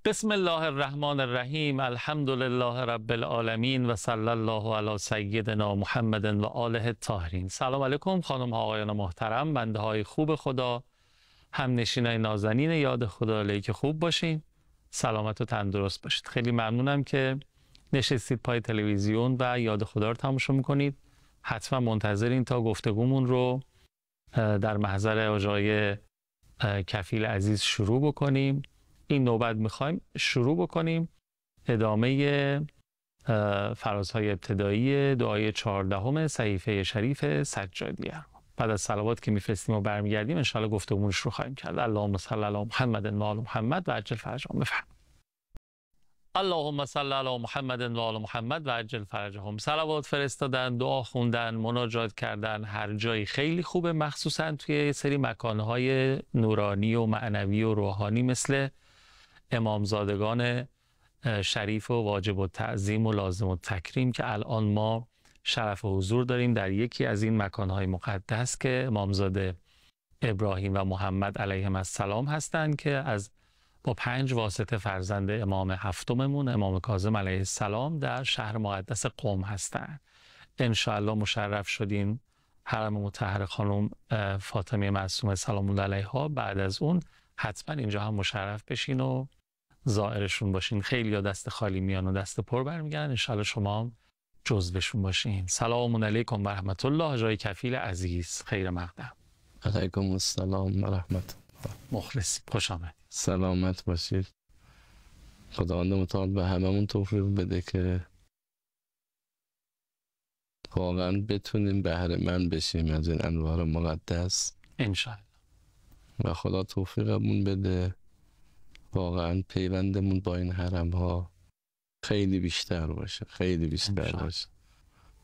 بسم الله الرحمن الرحیم. الحمد لله رب العالمین و صلی الله علی سیدنا محمد و آله الطاهرین. سلام علیکم خانم ها آقایان محترم، بنده های خوب خدا، هم نشینای نازنین یاد خدا، که خوب باشین، سلامت و تندرست باشید. خیلی ممنونم که نشستید پای تلویزیون و یاد خدا رو تماشا میکنید. حتما منتظرین تا گفتگومون رو در محضر آقای کفیل عزیز شروع بکنیم. این نوبت میخوایم شروع بکنیم ادامه فرازهای ابتدایی دعای 14 صحیفه شریف سجادیه. بعد از صلوات که میفرستیم و برمیگردیم انشاءالله گفتگومون رو خواهیم کرد. اللهم صل علی محمد و آل محمد و عجل فرجهم. بفرمایید. اللهم صل علی محمد و آل محمد و عجل فرجهم. صلوات فرستادن، دعا خوندن، مناجات کردن، هر جایی خیلی خوبه، مخصوصا توی سری مکانهای نورانی و معنوی و روحانی مثل امامزادگان شریف و واجب التعظیم و لازم التکریم که الان ما شرف حضور داریم در یکی از این مکانهای مقدس که امامزاده ابراهیم و محمد علیهم السلام هستند که با 5 واسطه فرزند امام هفتممون امام کاظم علیه السلام در شهر مقدس قم هستند. انشاءالله مشرف شدین حرم مطهر خانم فاطمه معصومه سلام الله علیها. بعد از اون حتما اینجا هم مشرف بشین و زائرشون باشین. خیلی ها دست خالی میان و دست پر برمیگردن، انشاءالله شما هم جزوشون باشین. سلام علیکم و رحمت الله. جای کفیل عزیز، خیر مقدم. علیکم السلام و رحمت الله. مخلص، خوش آمد. سلامت باشید. خداوند متعال به هممون توفیق بده که واقعا بتونیم بهره مند بشیم از این انوار مقدس انشاءالله. و خدا توفیقمون بده واقعا پیوندمون با این حرم ها خیلی بیشتر باشه، خیلی بیشتر باشه.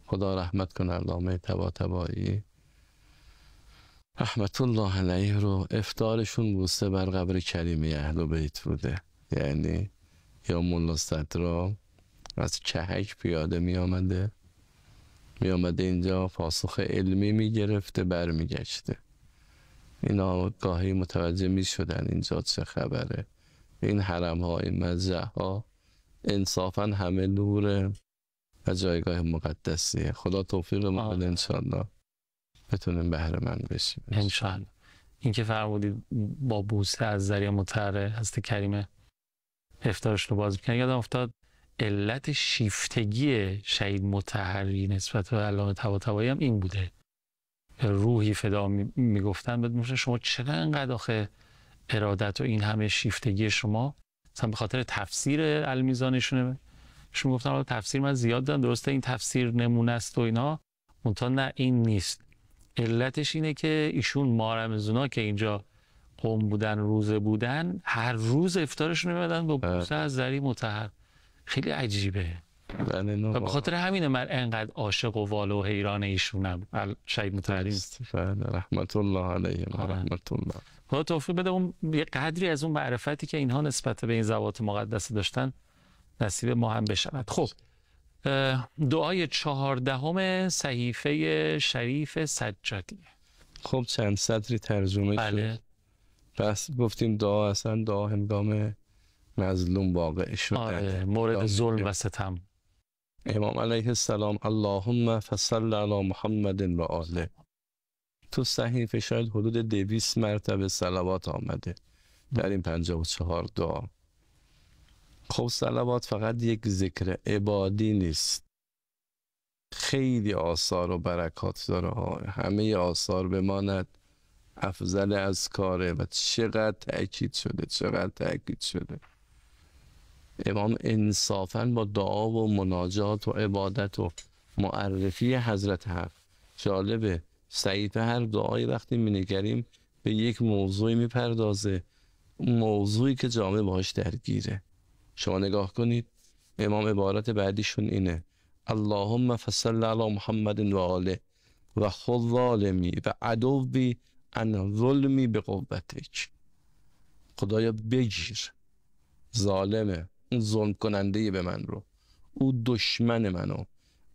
خدا رحمت کنه علامه طباطبایی رحمت الله علیه رو. افطارشون بوسه بر قبر کریمه اهل بیت بوده. یعنی یا مولا صدرا از چهک پیاده می آمده اینجا پاسخ علمی می گرفته برمیگشته. اینا گاهی متوجه می شدن اینجا چه خبره. این حرم ها، این مزرعه ها انصافا همه نور و جایگاه مقدسیه. خدا توفیق ما بده انشاءالله بتونیم بهره مند بشیم انشاءالله. این که فرمودید با بوسه از ذریعه مطهر حضرت کریمه افطارش رو باز میکنن، یادم افتاد علت شیفتگی شهید مطهری نسبت به علامه طباطبایی هم این بوده. روحی فدا میگفتن بدون شما چرا انقدر آخه ارادت و این همه شیفتگی شما مثلا به خاطر تفسیر المیزانشونه. شما گفتن حالا تفسیر من زیاد دارم، درسته این تفسیر نمونه است و اینا، منتها نه این نیست. علتش اینه که ایشون مارمزونا که اینجا قوم بودن، روزه بودن، هر روز افطارشون می‌بردن با بوسه از ذریعه مطهر. خیلی عجیبه. و به خاطر همینه من انقدر عاشق و واله و حیران ایشونم شهید مطهری. رحمت الله علیه و رحمت الله. خدا توفیق بده اون یه قدری از اون معرفتی که اینها نسبت به این ذوات مقدس داشتن نصیب ما هم بشود. خب دعای 14 صحیفه شریف سجادیه. خب چند سطری ترجمه شد. پس گفتیم دعا اصلا دعا هنگام مظلوم واقع شدن، مورد ظلم و ستم. امام علیه السلام اللهم فصل علی محمد و آله. تو صحیفه شاید حدود 200 مرتبه صلوات آمده در این 54 دعا. خب صلوات فقط یک ذکر عبادی نیست، خیلی آثار و برکات داره ها. همه آثار بماند افضل از کاره و چقدر تأکید شده. امام انصافاً با دعا و مناجات و عبادت و معرفی حضرت هفت. جالبه صحیفه هر دعایی وقتی می‌نگریم به یک موضوعی میپردازه، موضوعی که جامعه باهاش درگیره. شما نگاه کنید امام عبارت بعدیشون اینه اللهم فصل علی محمد و آله و خذ ظالمی و عدوی عن ظلمی به قوتک. خدایا بگیر ظالمه، اون ظلم کننده به من رو، او دشمن منو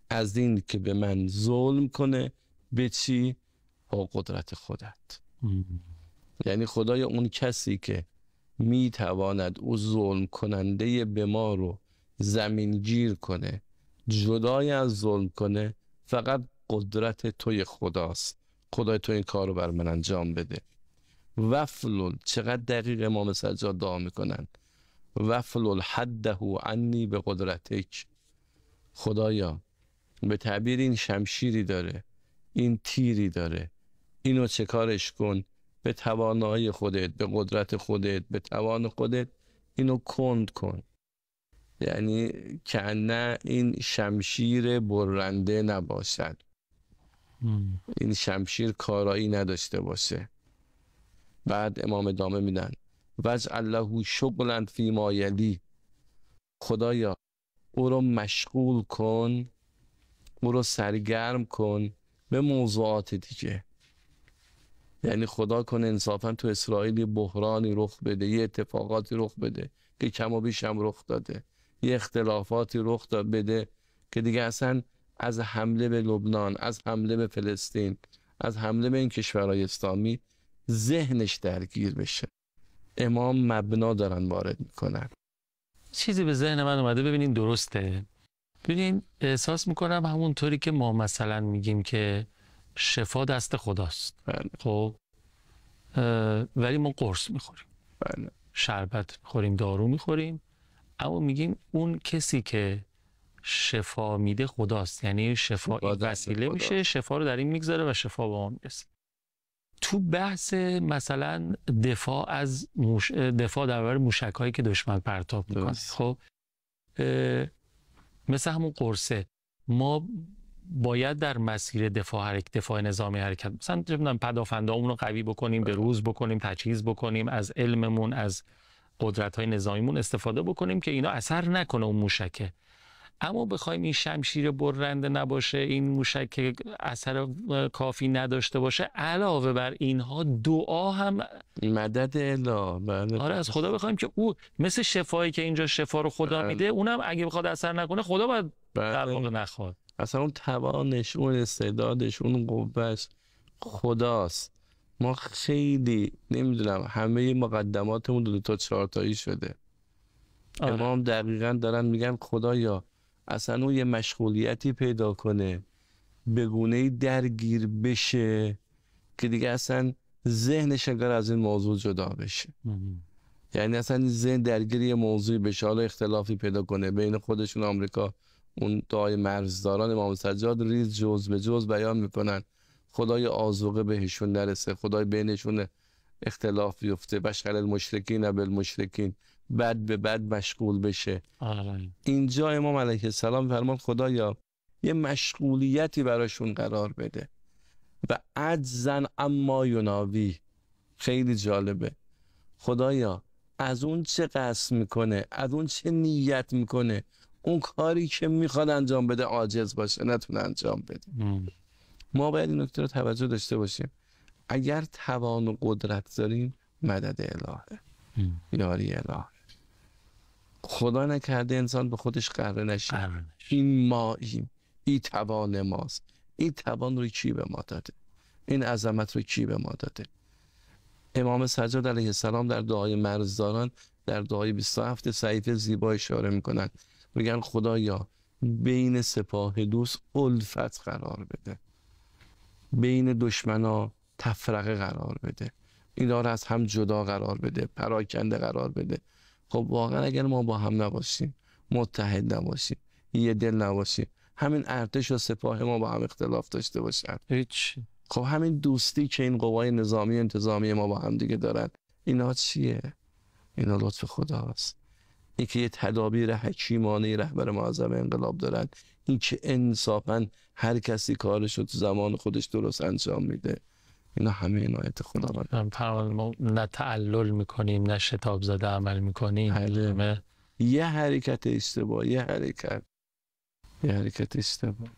از این که به من ظلم کنه به چی؟ با قدرت خودت. یعنی خدایا اون کسی که میتواند او ظلم کننده به ما رو زمین گیر کنه، جدای از ظلم کنه، فقط قدرت توی خداست. خدای تو این کار رو بر من انجام بده. وفلل، چقدر دقیق امام سجاد دعا میکنن، وفلل حده عنی به قدرتک. خدایا به تعبیر این شمشیری داره، این تیری داره، اینو چه کارش کن، به توانایی خودت، به قدرت خودت، به توان خودت اینو کند کن. یعنی که نه این شمشیر برنده نباشد، این شمشیر کارایی نداشته باشه. بعد امام ادامه میدن وجعل له شغلا فیما یلی. خدایا او رو مشغول کن، او رو سرگرم کن به موضوعات دیگه. یعنی خدا کنه انصافا تو اسرائیل بحرانی رخ بده، یه اتفاقاتی رخ بده که کم و بیش هم رخ داده، یه اختلافاتی رخ بده که دیگه اصلا از حمله به لبنان، از حمله به فلسطین، از حمله به این کشورهای اسلامی ذهنش درگیر بشه. امام مبنا دارن وارد میکنن. چیزی به ذهن من اومده، ببینین درسته؟ ببینین احساس میکنم همونطوری که ما مثلا میگیم که شفا دست خداست، بله. خب ولی ما قرص میخوریم، بله. شربت میخوریم، دارو میخوریم، اما میگیم اون کسی که شفا میده خداست. یعنی شفا این وسیله میشه، شفا رو در این میگذاره و شفا به ما میرسه. تو بحث مثلا دفاع در برابر موشک‌هایی که دشمن پرتاب میکنه، خب مثل همون قرصه، ما باید در مسیر دفاع نظامی حرکت، مثلا پدافندامون رو قوی بکنیم، به روز بکنیم، تجهیز بکنیم، از علممون، از قدرت‌های نظامیمون استفاده بکنیم که اینا اثر نکنه اون موشکه. اما بخوایم این شمشیر برنده نباشه، این موشک اثر کافی نداشته باشه، علاوه بر اینها دعا هم مدد اله. آره از خدا بخوایم که او مثل شفایی که اینجا شفا رو خدا میده، اونم اگه بخواد اثر نکنه خدا باید در واقع نخواد. اصلا اون توانش، اون استعدادش، اون قوتش خداست. ما خیلی نمیدونم همه مقدماتمون 2 تا 4 تایی شده. امام دقیقاً دارن میگن خدایا اصلا اون یه مشغولیتی پیدا کنه، به گونه‌ای درگیر بشه که دیگه اصلا ذهنش انگار از این موضوع جدا بشه. یعنی اصلا ذهن درگیر یه موضوعی بشه، حالا اختلافی پیدا کنه بین خودشون آمریکا. اون دعای مرزداران امام سجاد ریز جز به جز بیان میکنن خدای آذوقه بهشون نرسه، خدای بینشون اختلاف بیفته، بشغل المشرکین بالمشرکین، بد به بد مشغول بشه. اینجا امام علیه السلام فرمان خدایا یه مشغولیتی براشون قرار بده و عجزن اما یناوی. خیلی جالبه، خدایا از اون چه قصد میکنه، از اون چه نیت میکنه، اون کاری که میخواد انجام بده عاجز باشه، نتونه انجام بده. ما باید این نکته رو توجه داشته باشیم. اگر توان و قدرت داریم مدد الهه، یاری الهه. خدا نکرده انسان به خودش قره نشه. این ماییم، این توان ماست. این توان رو کی به ما داده؟ این عظمت رو کی به ما داده؟ امام سجاد علیه السلام در دعای مرزداران، در دعای 27 صحیفه زیبا اشاره میکنن، میگن خدایا بین سپاه دوست الفت قرار بده، بین دشمنا تفرقه قرار بده، اینا رو از هم جدا قرار بده، پراکنده قرار بده. خب واقعا اگر ما با هم نباشیم، متحد نباشیم، یه دل نباشیم، همین ارتش و سپاه ما با هم اختلاف داشته باشن، خب همین دوستی که این قوای نظامی و انتظامی ما با هم دیگه دارن، اینا چیه؟ اینا لطف خداست. این که یه تدابیر حکیمانه رهبر معظم انقلاب دارن، این که انصافا هر کسی کارش رو تو زمان خودش درست انجام میده، اینا همه عنایت خداوند. ما نه تعلل میکنیم نه شتاب زده عمل میکنیم. یه حرکت اشتباه، یه حرکت اشتباه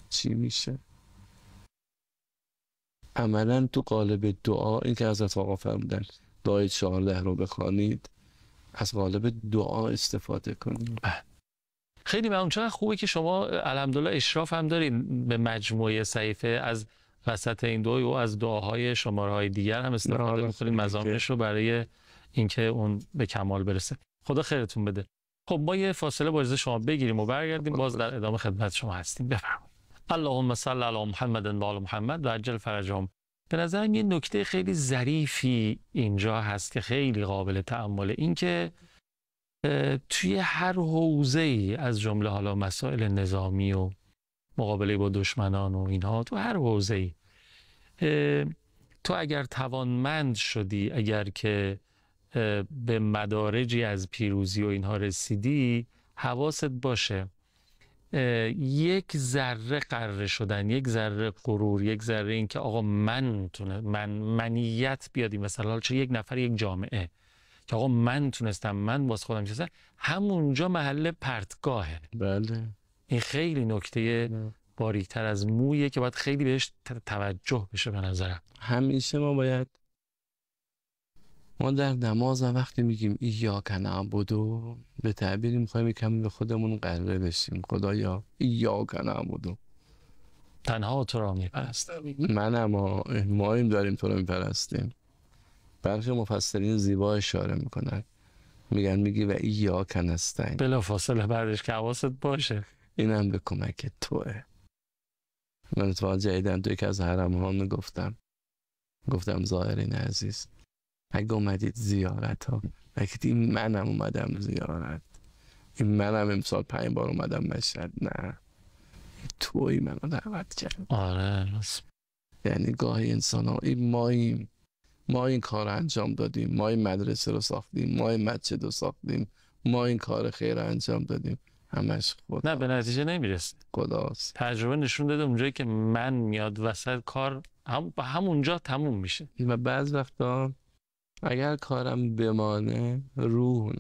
چی میشه؟ عملا تو قالب دعا، این که حضرت آقا فرمودن دعای 14 رو بخوانید، از قالب دعا استفاده کنید. خیلی ممنون. چقدر خوبه که شما الحمدلله اشراف هم دارین به مجموعه صحیفه، از وسط این دعا و از دعاهای شماره‌های دیگر هم استفاده می‌کنید، مزامینش رو برای اینکه اون به کمال برسه. خدا خیرتون بده. خب ما یه فاصله با اجازه شما بگیریم و برگردیم، باز در ادامه خدمت شما هستیم. بفرمایید. اللهم صل علی محمد و آل محمد و عجل فرجهم. به نظرم یه نکته خیلی ظریفی اینجا هست که خیلی قابل تأمله، این که توی هر حوزه‌ای از جمله حالا مسائل نظامی و مقابله با دشمنان و اینها، تو هر حوزه‌ای تو اگر توانمند شدی، اگر که به مدارجی از پیروزی و اینها رسیدی، حواست باشه یک ذره غره شدن، یک ذره غرور، یک ذره این که آقا منیت بیادی، مثلا چه یک نفر، یک جامعه که آقا من تونستم، من باز خودم چیزم، همونجا محل پرتگاهه. بله. این خیلی نکته باریکتر از مویه که باید خیلی بهش توجه بشه به نظرم. همیشه ما در نماز وقتی میگیم ایاک نعبدو، به تعبیری میخوایم یکم به خودمون قره بشیم. خدایا ایاک نعبدو، تنها تو را میپرستم. ما این داریم تو رو میپرستیم. برخی مفسرین زیبا اشاره میکنن، میگی و ایاک نستعین، بلا فاصله بعدش که حواست باشه اینم به کمک توه. من اتفاقا جدیدن تو یکی از حرم‌ها میگفتم زائرین عزیز، اگه اومدید زیارت ها، اگه منم اومدم زیارت، این منم امسال 5 بار اومدم مشهد، نه توی منو دعوت کرد. آره، یعنی گاهی انسان ها ما این کار انجام دادیم، ما این مدرسه رو ساختیم، ما این مسجد رو ساختیم، ما این کار خیر انجام دادیم، همش خدا. نه به نتیجه نمیرسه. خداست. تجربه نشون داده اونجایی که من میاد وسط کار همونجا تموم میشه. و بعض وقتا اگر کارم بمانه روح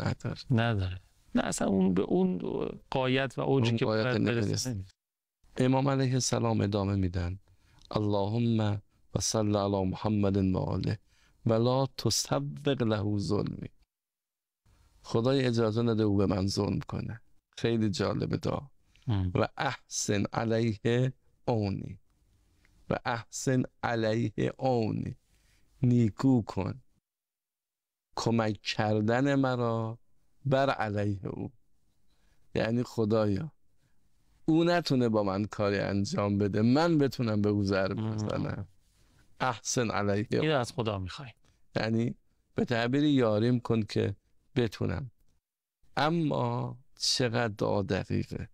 نداره. نه اصلا اون به اون غایت و اوجی که باید برسه. امام علیه السلام ادامه میدن اللهم و صل علی محمد و آله و لا تسبق له ظلمی. خدای اجازه نده او به من ظلم کنه. خیلی جالبه دا. و احسن علیه اونی، و احسن علیه اونی، نیکو کن کمک کردن مرا بر علیه او. یعنی خدایا او نتونه با من کاری انجام بده، من بتونم به او ضربه بزنم. احسن علیه. این از خدا میخوای، یعنی به تعبیری یاریم کن که بتونم. اما چقدر دعا دقیقه.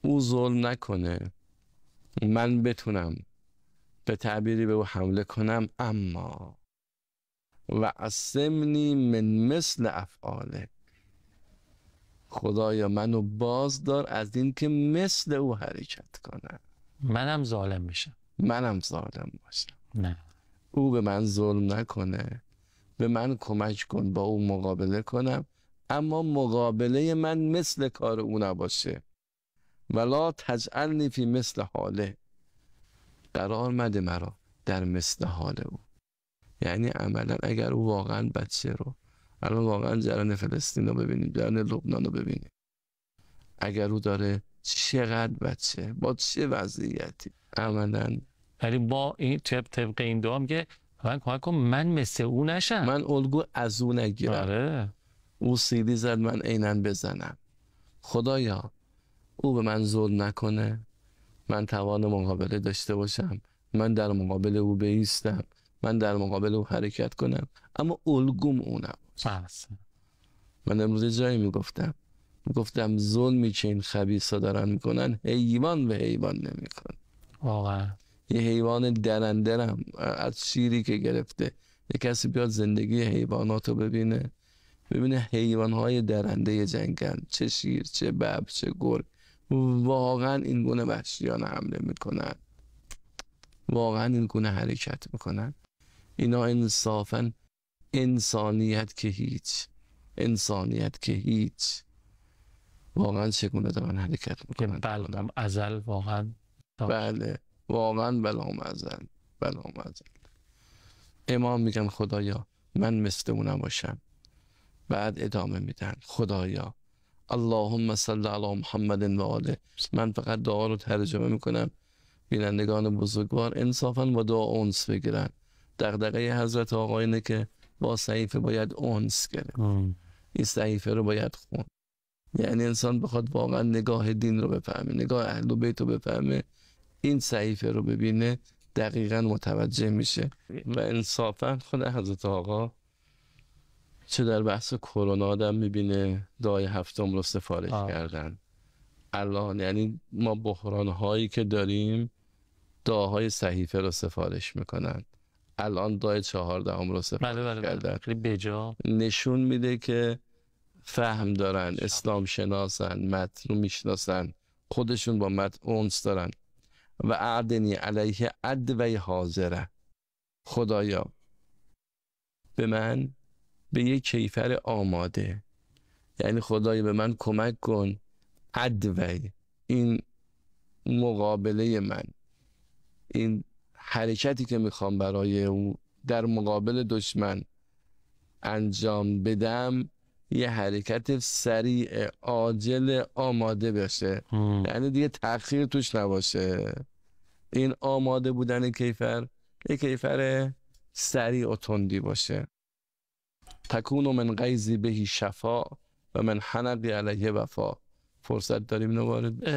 او ظلم نکنه، من بتونم به تعبیری به او حمله کنم، اما و عصمنی من مثل افعاله. خدایا منو باز دار از این که مثل او حرکت کنم، منم ظالم میشم، منم ظالم باشم. نه او به من ظلم نکنه، به من کمک کن با او مقابله کنم، اما مقابله من مثل کار او نباشه. ولا تجعلنی فی مثل حاله، قرار مده مرا در مثل حال او. یعنی عملا اگر او واقعا بچه رو، الان واقعا جریان فلسطین رو ببینیم، جریان لبنان رو ببینیم، اگر او داره چقدر بچه با چه وضعیتی، عملا ولی با این طبق این دعا میگه من کمک کن من مثل او نشم، من الگو از او نگیرم. آره. او سیدی زد من عیناً بزنم. خدایا او به من ظلم نکنه، من توان مقابله داشته باشم، من در مقابل او بایستم، من در مقابل او حرکت کنم، اما الگوم او نباشه. من امروز جایی میگفتم ظلمی که این خبیثا دارن میکنن حیوان به حیوان نمیکن. واقعا یه حیوان درندرم از شیری که گرفته، یه کسی بیاد زندگی حیوانات رو ببینه حیوانهای درنده جنگل، چه شیر، چه ببر، چه گرگ، واقعا این گونه وحشیانه حمله میکنن، واقعا این گونه حرکت میکنن. اینا انصافا انسانیت که هیچ واقعا چگونه دارن حرکت میکنن. بلام ازل واقعا. بله واقعا بلام ازل. امام میگن خدایا من مثل اون نباشم. بعد ادامه میدن خدایا اللهم صل علی محمد و آله. من فقط دعا رو ترجمه میکنم، بینندگان بزرگوار انصافا با دعا انس بگیرن. دغدغه حضرت آقا اینه که با صحیفه باید انس گرفت. این صحیفه رو باید خوند. یعنی انسان بخواد واقعا نگاه دین رو بفهمه، نگاه اهل بیت رو بفهمه، این صحیفه رو ببینه، دقیقاً متوجه میشه. و انصافا خود حضرت آقا چه در بحث کرونا آدم میبینه دعای هفتم رو سفارش کردن. الان یعنی ما بحران هایی که داریم دعاهای صحیفه رو سفارش میکنن. الان دعای 14 رو سفارش کردن. خیلی بجا نشون میده که فهم دارن، اسلام شناسن، متن رو میشناسن، خودشون با متن اونس دارن. و اعدنی علیه ادوی حاضره، خدایا به من به یک کیفر آماده، یعنی خدایا به من کمک کن ادوی، این مقابله من، این حرکتی که میخوام برای او در مقابل دشمن انجام بدم یه حرکت سریع عاجل آماده بشه. یعنی دیگه تأخیر توش نباشه. این آماده بودن کیفر یه کیفر سریع و تندی باشه. تکون من غیظی بهی شفا و من حنقی علیه وفا. فرصت داریم اینو وارد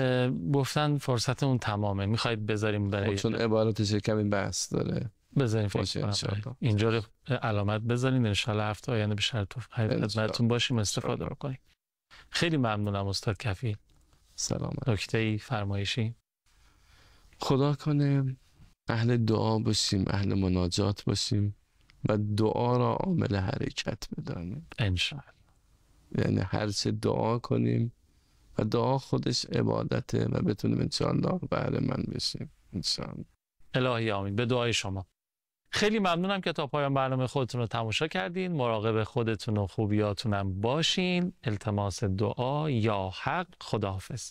گفتن فرصتمون تمامه، میخواید بذاریم برای چون عبارتش کمی بحث داره بذاریم اینجا رو علامت بذارین، انشالله هفته آینده به شرط خدمتتون باشیم استفاده رو کنیم. خیلی ممنونم استاد کفی. سلامت. نکته‌ای فرمایشی؟ خدا کنه اهل دعا باشیم، اهل مناجات باشیم و دعا را عامل حرکت بدانیم انشالله. یعنی هر چه دعا کنیم و دعا خودش عبادته و بتونیم انشاءالله بهره مند بشیم انشاءالله. الهی آمین. به دعای شما. خیلی ممنونم که تا پایان برنامه خودتون رو تماشا کردین. مراقب خودتون و خوبیاتونم باشین. التماس دعا یا حق. خداحافظ.